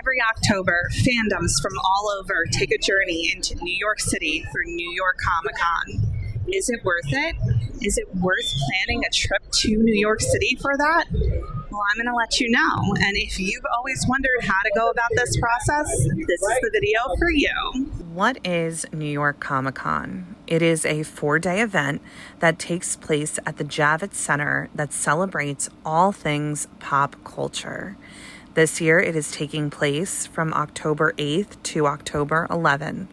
Every October, fandoms from all over take a journey into New York City for New York Comic Con. Is it worth it? Is it worth planning a trip to New York City for that? Well, I'm going to let you know. And if you've always wondered how to go about this process, this is the video for you. What is New York Comic Con? It is a 4-day event that takes place at the Javits Center that celebrates all things pop culture. This year, it is taking place from October 8th to October 11th.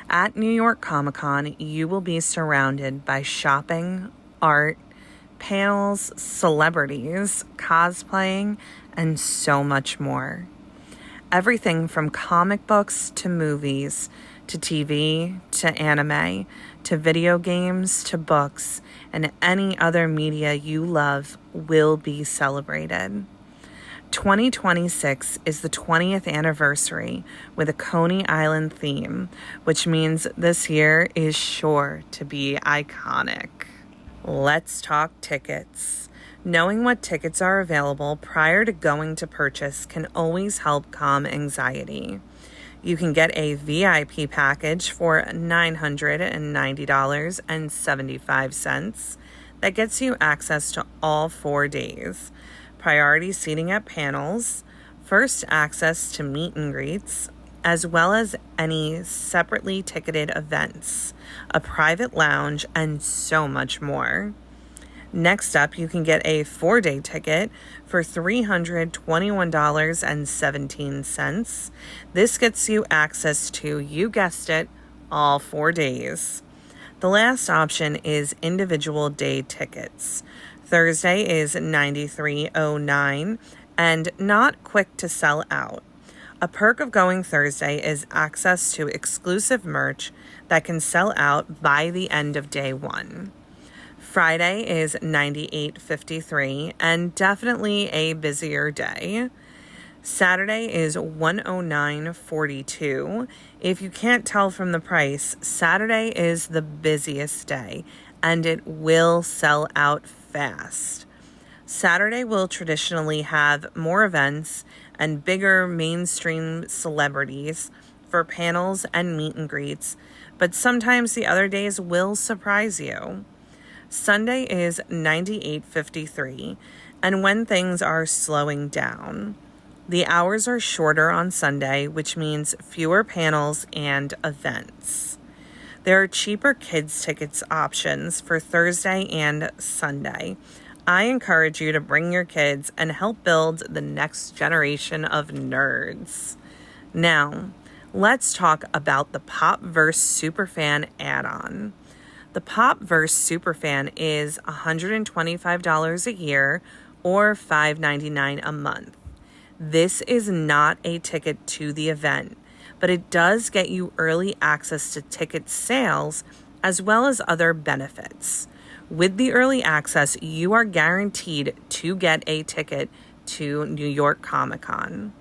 At New York Comic Con, you will be surrounded by shopping, art, panels, celebrities, cosplaying, and so much more. Everything from comic books to movies, to TV, to anime, to video games, to books, and any other media you love will be celebrated. 2026 is the 20th anniversary with a Coney Island theme, which means this year is sure to be iconic. Let's talk tickets. Knowing what tickets are available prior to going to purchase can always help calm anxiety. You can get a VIP package for $990.75 that gets you access to all 4 days. Priority seating at panels, first access to meet and greets, as well as any separately ticketed events, a private lounge, and so much more. Next up, you can get a 4-day ticket for $321.17. This gets you access to, you guessed it, all 4 days. The last option is individual day tickets. Thursday is $93.09 and not quick to sell out. A perk of going Thursday is access to exclusive merch that can sell out by the end of day one. Friday is $98.53 and definitely a busier day. Saturday is $109.42. If you can't tell from the price, Saturday is the busiest day and it will sell out fast. Saturday will traditionally have more events and bigger mainstream celebrities for panels and meet and greets, but sometimes the other days will surprise you. Sunday is $98.53, and when things are slowing down, the hours are shorter on Sunday, which means fewer panels and events. There are cheaper kids tickets options for Thursday and Sunday. I encourage you to bring your kids and help build the next generation of nerds. Now, let's talk about the Popverse Superfan add-on. The Popverse Superfan is $125 a year or $5.99 a month. This is not a ticket to the event, but it does get you early access to ticket sales as well as other benefits. With the early access, you are guaranteed to get a ticket to New York Comic Con.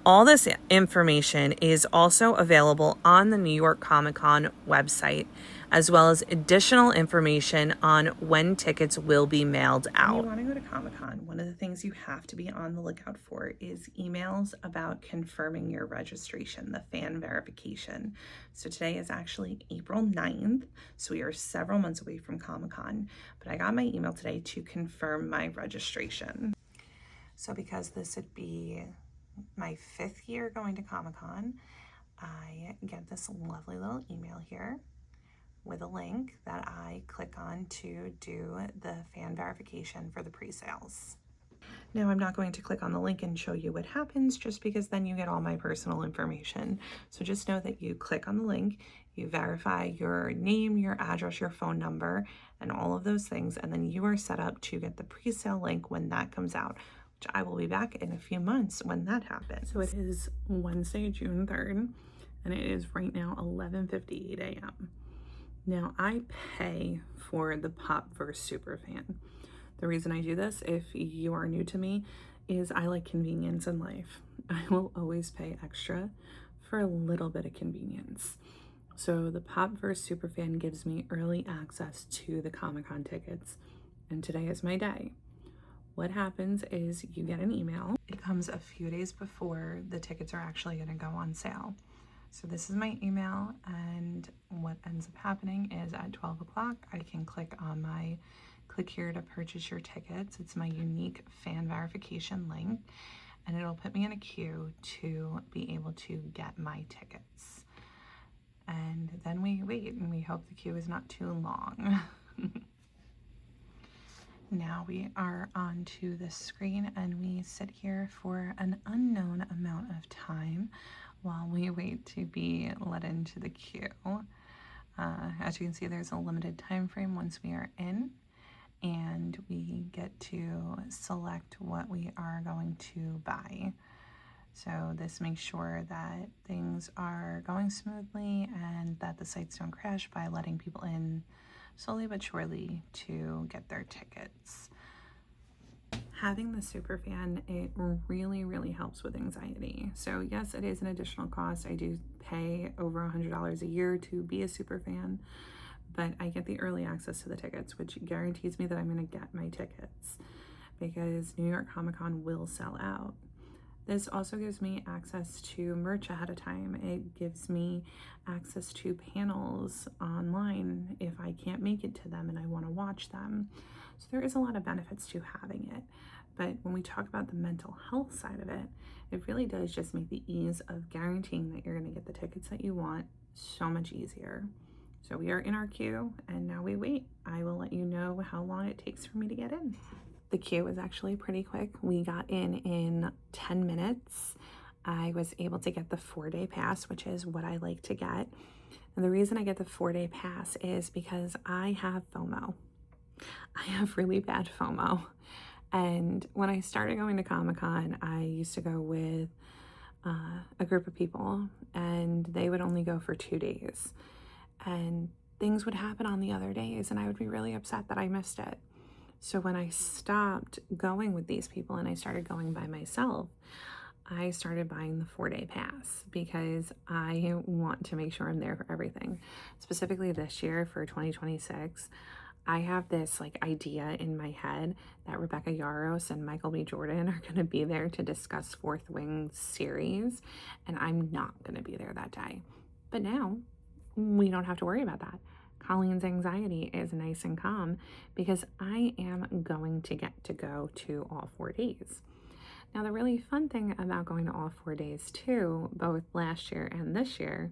All this information is also available on the New York Comic Con website, as well as additional information on when tickets will be mailed out. When you want to go to Comic Con, one of the things you have to be on the lookout for is emails about confirming your registration, the fan verification. So today is actually April 9th, so we are several months away from Comic Con, but I got my email today to confirm my registration. So because this would be my 5th year going to Comic Con, I get this lovely little email here with a link that I click on to do the fan verification for the pre-sales. Now, I'm not going to click on the link and show you what happens just because then you get all my personal information. So just know that you click on the link, you verify your name, your address, your phone number, and all of those things, and then you are set up to get the pre-sale link when that comes out, which I will be back in a few months when that happens. So it is Wednesday, June 3rd, and it is right now 11:58 a.m. Now, I pay for the Popverse Superfan. The reason I do this, if you are new to me, is I like convenience in life. I will always pay extra for a little bit of convenience. So the Popverse Superfan gives me early access to the Comic-Con tickets, and today is my day. what happens is you get an email. It comes a few days before the tickets are actually going to go on sale. So this is my email, and what ends up happening is at 12 o'clock, I can click on my click here to purchase your tickets. It's my unique fan verification link, and it'll put me in a queue to be able to get my tickets. And then we wait, and we hope the queue is not too long. Now we are onto the screen, and we sit here for an unknown amount of time while we wait to be let into the queue. As you can see, there's a limited time frame once we are in, and we get to select what we are going to buy. So this makes sure that things are going smoothly and that the sites don't crash by letting people in slowly but surely to get their tickets. Having the superfan, it really helps with anxiety. So yes, it is an additional cost. I do pay over $100 a year to be a superfan, but I get the early access to the tickets, which guarantees me that I'm going to get my tickets, because New York Comic Con will sell out. This also gives me access to merch ahead of time. It gives me access to panels online if I can't make it to them and I want to watch them. So there is a lot of benefits to having it. But when we talk about the mental health side of it, it really does just make the ease of guaranteeing that you're going to get the tickets that you want so much easier. So we are in our queue, and now we wait. I will let you know how long it takes for me to get in. The queue was actually pretty quick. We got in 10 minutes. I was able to get the 4-day pass, which is what I like to get. And the reason I get the 4-day pass is because I have FOMO. I have really bad FOMO. And when I started going to Comic-Con, I used to go with a group of people, and they would only go for 2 days. And things would happen on the other days, and I would be really upset that I missed it. So when I stopped going with these people and I started going by myself, I started buying the 4-day pass because I want to make sure I'm there for everything. Specifically this year for 2026, I have this idea in my head that Rebecca Yarros and Michael B. Jordan are going to be there to discuss Fourth Wing series, and I'm not going to be there that day. But now we don't have to worry about that. Colleen's anxiety is nice and calm because I am going to get to go to all 4 days. Now, the really fun thing about going to all 4 days too, both last year and this year,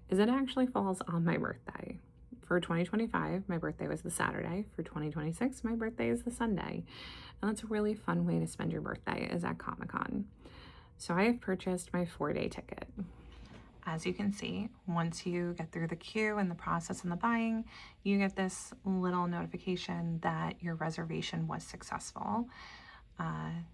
is it actually falls on my birthday. For 2025, my birthday was the Saturday. For 2026, my birthday is the Sunday. And that's a really fun way to spend your birthday, is at Comic-Con. So I have purchased my 4-day ticket. As you can see, once you get through the queue and the process and the buying, you get this little notification that your reservation was successful.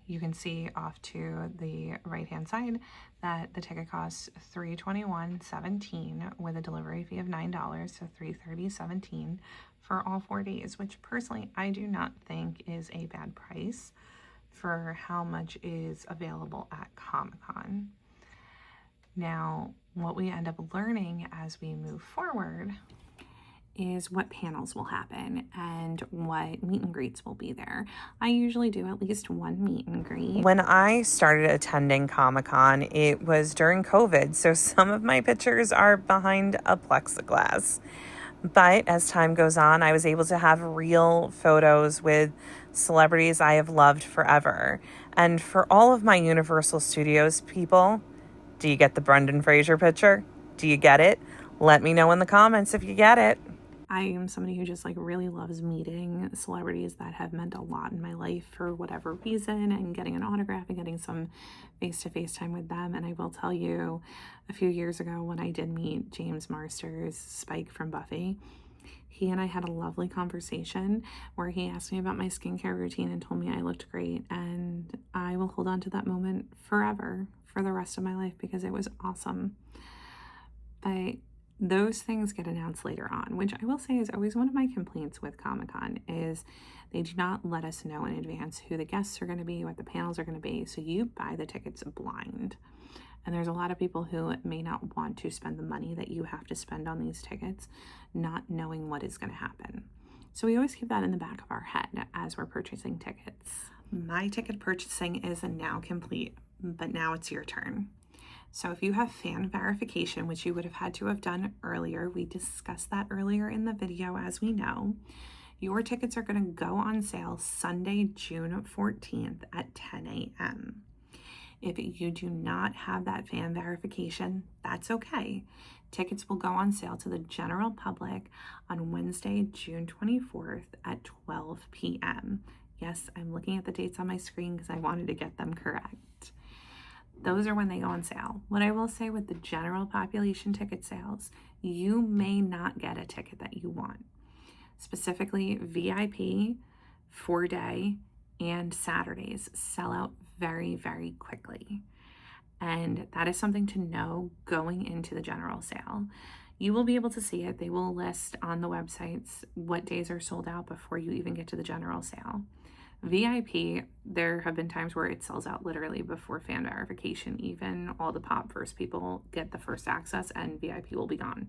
You can see off to the right-hand side that the ticket costs $321.17 with a delivery fee of $9, so $330.17 for all 4 days, which personally I do not think is a bad price for how much is available at Comic-Con. Now, what we end up learning as we move forward is what panels will happen and what meet and greets will be there. I usually do at least one meet and greet. When I started attending Comic-Con, it was during COVID, so some of my pictures are behind a plexiglass. But as time goes on, I was able to have real photos with celebrities I have loved forever. And for all of my Universal Studios people, do you get the Brendan Fraser picture? Do you get it? Let me know in the comments if you get it. I am somebody who just really loves meeting celebrities that have meant a lot in my life for whatever reason, and getting an autograph and getting some face-to-face time with them. And I will tell you, a few years ago when I did meet James Marsters, Spike from Buffy, he and I had a lovely conversation where he asked me about my skincare routine and told me I looked great. And I will hold on to that moment forever, for the rest of my life, because it was awesome. But those things get announced later on, which I will say is always one of my complaints with Comic-Con, is they do not let us know in advance who the guests are going to be, what the panels are going to be. So you buy the tickets blind. And there's a lot of people who may not want to spend the money that you have to spend on these tickets, not knowing what is going to happen. So we always keep that in the back of our head as we're purchasing tickets. My ticket purchasing is now complete, but now it's your turn. So if you have fan verification, which you would have had to have done earlier, we discussed that earlier in the video, as we know, your tickets are going to go on sale Sunday, June 14th at 10 a.m. If you do not have that fan verification, that's okay. Tickets will go on sale to the general public on Wednesday, June 24th at 12 p.m. Yes, I'm looking at the dates on my screen because I wanted to get them correct. Those are when they go on sale. What I will say with the general population ticket sales, you may not get a ticket that you want. Specifically, VIP, 4-day, and Saturdays sell out very, very quickly. And that is something to know going into the general sale. You will be able to see it. They will list on the websites what days are sold out before you even get to the general sale. VIP, there have been times where it sells out literally before fan verification. Even all the Pop Verse people get the first access and VIP will be gone.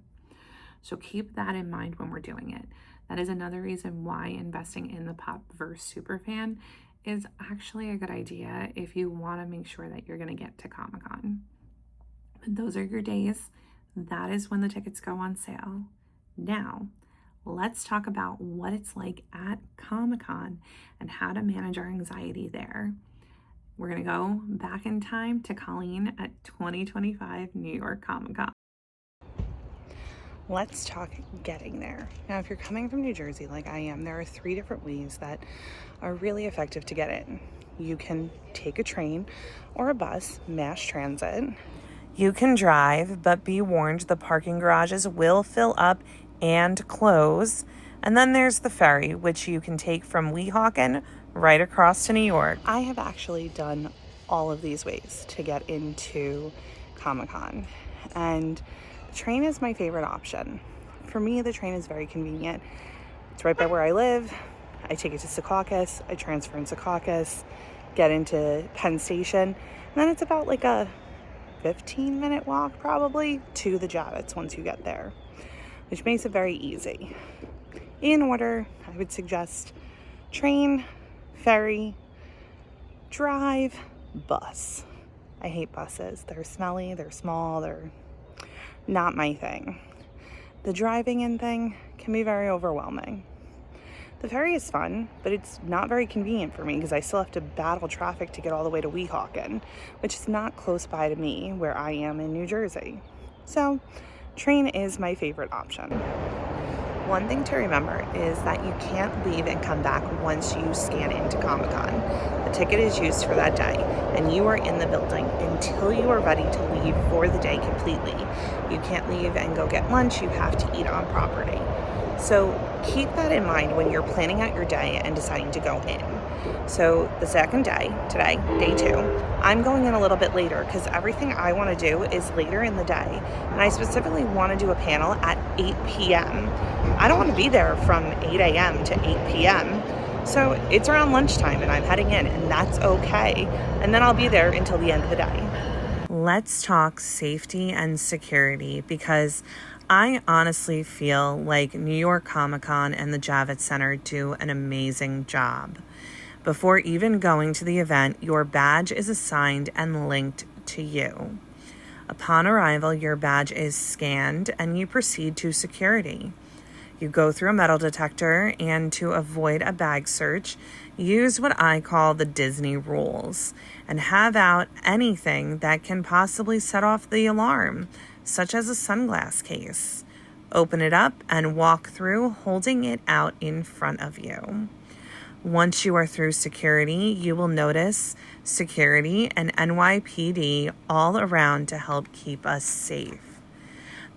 So keep that in mind when we're doing it. That is another reason why investing in the Pop Verse Superfan is actually a good idea if you want to make sure that you're going to get to Comic-Con. But those are your days. That is when the tickets go on sale. Now, let's talk about what it's like at Comic-Con and how to manage our anxiety there. We're going to go back in time to Colleen at 2025 New York Comic-Con. Let's talk getting there. Now, if you're coming from New Jersey like I am, there are 3 different ways that are really effective to get in. You can take a train or a bus, mass transit. You can drive, but be warned the parking garages will fill up and close. And then there's the ferry, which you can take from Weehawken right across to New York. I have actually done all of these ways to get into Comic-Con, and the train is my favorite option. For me, the train is very convenient. It's right by where I live. I take it to Secaucus, I transfer in Secaucus, get into Penn Station, and then it's about like a 15-minute walk probably to the Javits once you get there, which makes it very easy. In order, I would suggest train, ferry, drive, bus. I hate buses. They're smelly, they're small, they're not my thing. The driving in thing can be very overwhelming. The ferry is fun, but it's not very convenient for me because I still have to battle traffic to get all the way to Weehawken, which is not close by to me where I am in New Jersey. So, train is my favorite option. One thing to remember is that you can't leave and come back once you scan into Comic-Con. The ticket is used for that day, and you are in the building until you are ready to leave for the day completely. You can't leave and go get lunch, you have to eat on property. So keep that in mind when you're planning out your day and deciding to go in. So the second day, today, day 2, I'm going in a little bit later because everything I want to do is later in the day. And I specifically want to do a panel at 8 p.m. I don't want to be there from 8 a.m. to 8 p.m. So it's around lunchtime and I'm heading in, and that's okay. And then I'll be there until the end of the day. Let's talk safety and security, because I honestly feel like New York Comic-Con and the Javits Center do an amazing job. Before even going to the event, your badge is assigned and linked to you. Upon arrival, your badge is scanned and you proceed to security. You go through a metal detector, and to avoid a bag search, use what I call the Disney rules and have out anything that can possibly set off the alarm, such as a sunglass case. Open it up and walk through holding it out in front of you. Once you are through security, you will notice security and NYPD all around to help keep us safe.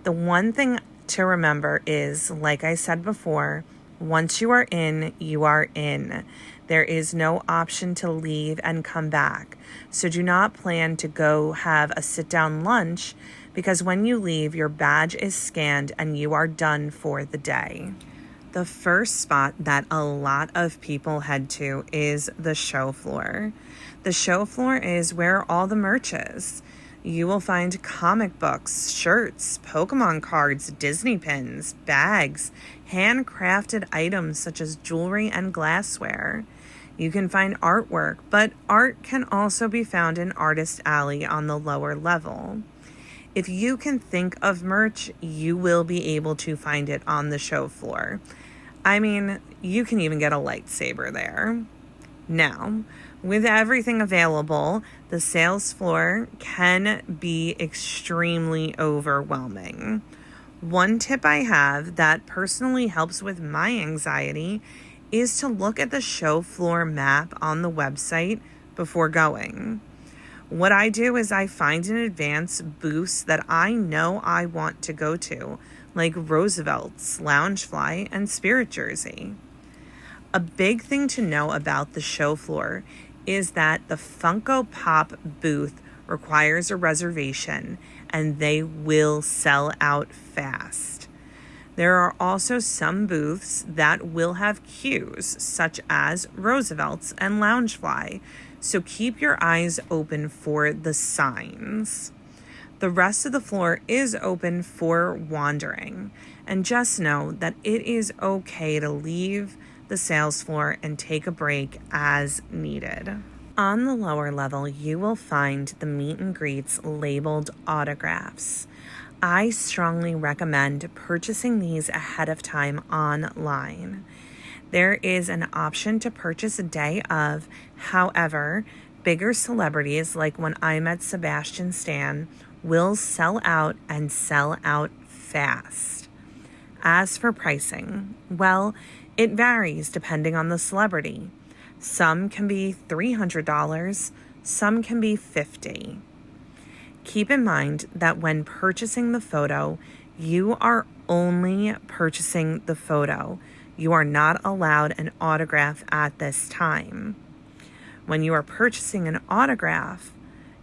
The one thing to remember is, like I said before, once you are in, you are in. There is no option to leave and come back. So do not plan to go have a sit-down lunch, because when you leave, your badge is scanned and you are done for the day. The first spot that a lot of people head to is the show floor. The show floor is where all the merch is. You will find comic books, shirts, Pokemon cards, Disney pins, bags, handcrafted items such as jewelry and glassware. You can find artwork, but art can also be found in Artist Alley on the lower level. If you can think of merch, you will be able to find it on the show floor. I mean, you can even get a lightsaber there. Now, with everything available, the sales floor can be extremely overwhelming. One tip I have that personally helps with my anxiety is to look at the show floor map on the website before going. What I do is I find in advance booths that I know I want to go to, like Roosevelt's, Loungefly, and Spirit Jersey. A big thing to know about the show floor is that the Funko Pop booth requires a reservation and they will sell out fast. There are also some booths that will have queues, such as Roosevelt's and Loungefly, so keep your eyes open for the signs. The rest of the floor is open for wandering, and just know that it is okay to leave the sales floor and take a break as needed. On the lower level, you will find the meet and greets labeled autographs. I strongly recommend purchasing these ahead of time online. There is an option to purchase a day of. However, bigger celebrities, like when I met Sebastian Stan, will sell out and sell out fast. As for pricing, well, it varies depending on the celebrity. Some can be $300, some can be $50. Keep in mind that when purchasing the photo, you are only purchasing the photo. You are not allowed an autograph at this time. When you are purchasing an autograph,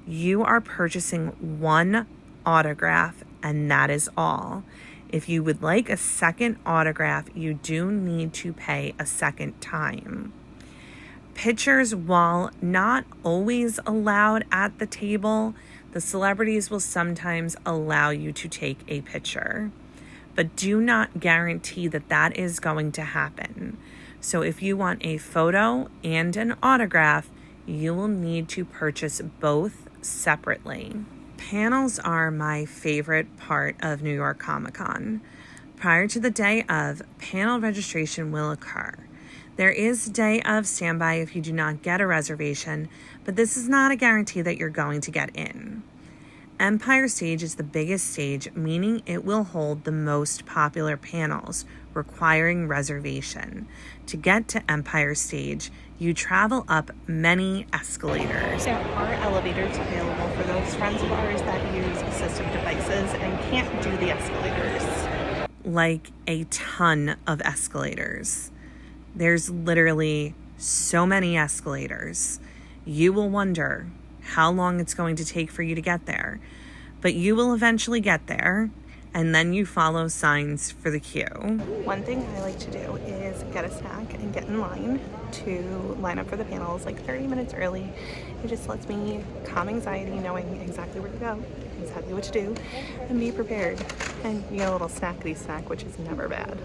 you are purchasing one autograph, and that is all. If you would like a second autograph, you do need to pay a second time. Pictures, while not always allowed at the table, the celebrities will sometimes allow you to take a picture, but do not guarantee that that is going to happen. So if you want a photo and an autograph, you will need to purchase both separately. Panels are my favorite part of New York Comic Con. Prior to the day of, panel registration will occur. There is a day of standby if you do not get a reservation, but this is not a guarantee that you're going to get in. Empire Stage is the biggest stage, meaning it will hold the most popular panels, requiring reservation. To get to Empire Stage, you travel up many escalators. There are elevators available for those friends of ours that use assistive devices and can't do the escalators. Like a ton of escalators. There's literally so many escalators. You will wonder how long it's going to take for you to get there, but you will eventually get there, and then you follow signs for the queue. One thing I like to do is get a snack and get in line to line up for the panels like 30 minutes early. It just lets me calm anxiety, knowing exactly where to go, exactly what to do, and be prepared. And you get a little snackety snack, which is never bad.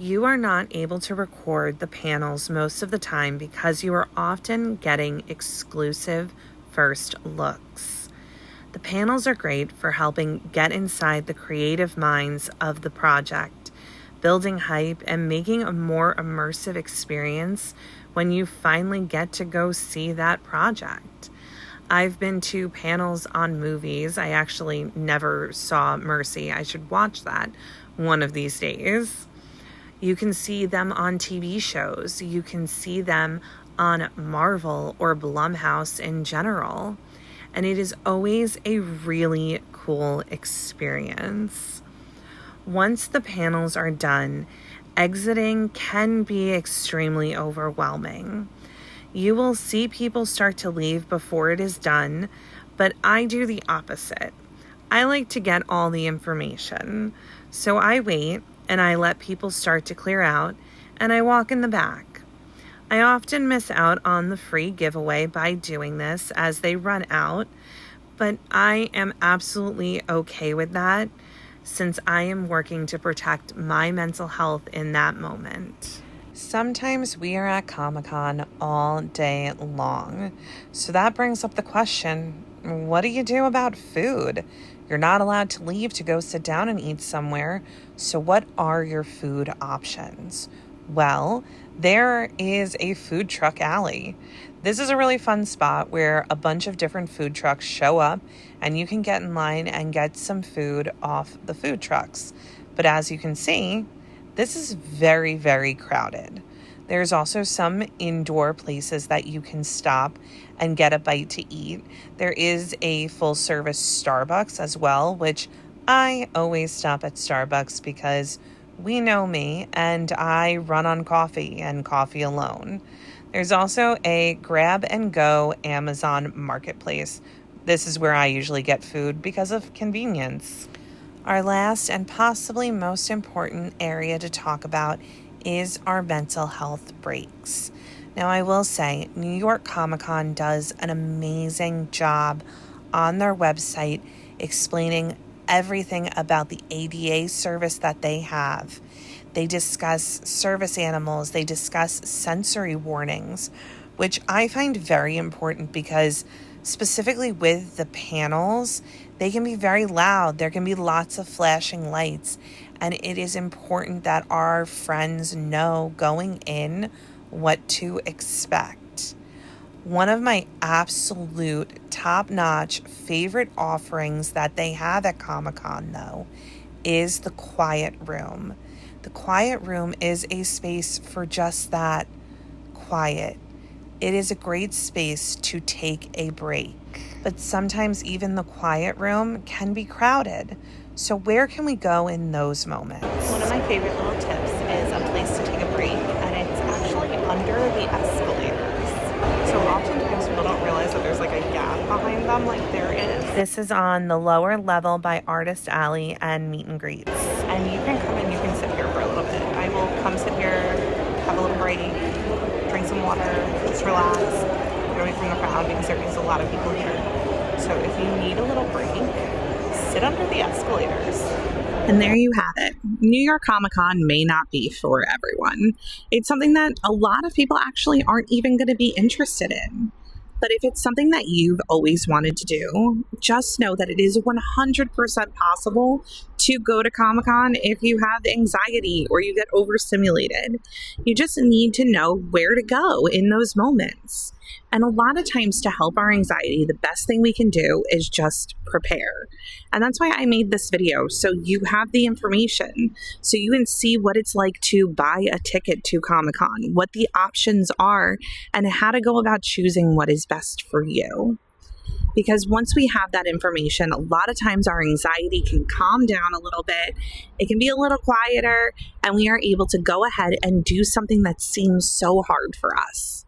You are not able to record the panels most of the time because you are often getting exclusive first looks. The panels are great for helping get inside the creative minds of the project, building hype and making a more immersive experience when you finally get to go see that project. I've been to panels on movies. I actually never saw Mercy. I should watch that one of these days. You can see them on TV shows. You can see them on Marvel or Blumhouse in general. And it is always a really cool experience. Once the panels are done, exiting can be extremely overwhelming. You will see people start to leave before it is done, but I do the opposite. I like to get all the information. So I wait and I let people start to clear out, and I walk in the back. I often miss out on the free giveaway by doing this as they run out, but I am absolutely okay with that since I am working to protect my mental health in that moment. Sometimes we are at Comic-Con all day long. So that brings up the question, what do you do about food? You're not allowed to leave to go sit down and eat somewhere. So what are your food options? Well, there is a food truck alley. This is a really fun spot where a bunch of different food trucks show up and you can get in line and get some food off the food trucks. But as you can see, this is very, very crowded. There's also some indoor places that you can stop and get a bite to eat. There is a full service Starbucks as well, which I always stop at Starbucks because we know me and I run on coffee and coffee alone. There's also a grab and go Amazon marketplace. This is where I usually get food because of convenience. Our last and possibly most important area to talk about is our mental health breaks. Now, I will say New York Comic-Con does an amazing job on their website explaining everything about the ADA service that they have. They discuss service animals, they discuss sensory warnings, which I find very important because specifically with the panels, they can be very loud. There can be lots of flashing lights, and it is important that our friends know going in what to expect. One of my absolute top-notch favorite offerings that they have at Comic-Con, though, is the Quiet Room. The Quiet Room is a space for just that, quiet. It is a great space to take a break. But sometimes even the Quiet Room can be crowded. So where can we go in those moments? One of my favorite little tips is a place to take a break, and it's actually under the escalators. So oftentimes people don't realize that there's like a gap behind them, like there is. This is on the lower level by Artist Alley and Meet and Greets. And you can come in, you can sit here for a little bit. I will come sit here, have a little break, drink some water, just relax, get away from the crowd because there is a lot of people here. So if you need a little break, sit under the escalators. And there you have it. New York Comic Con may not be for everyone. It's something that a lot of people actually aren't even going to be interested in. But if it's something that you've always wanted to do, just know that it is 100% possible to go to Comic-Con if you have anxiety or you get overstimulated. You just need to know where to go in those moments. And a lot of times to help our anxiety, the best thing we can do is just prepare. And that's why I made this video, so you have the information, so you can see what it's like to buy a ticket to Comic-Con, what the options are, and how to go about choosing what is best for you. Because once we have that information, a lot of times our anxiety can calm down a little bit. It can be a little quieter, and we are able to go ahead and do something that seems so hard for us.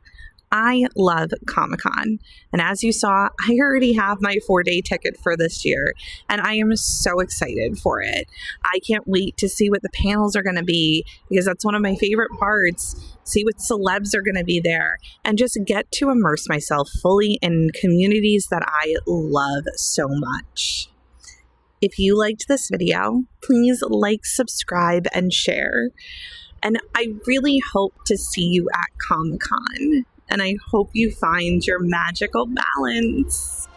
I love Comic-Con, and as you saw, I already have my 4-day ticket for this year, and I am so excited for it. I can't wait to see what the panels are going to be, because that's one of my favorite parts. See what celebs are going to be there, and just get to immerse myself fully in communities that I love so much. If you liked this video, please like, subscribe, and share. And I really hope to see you at Comic-Con. And I hope you find your magical balance.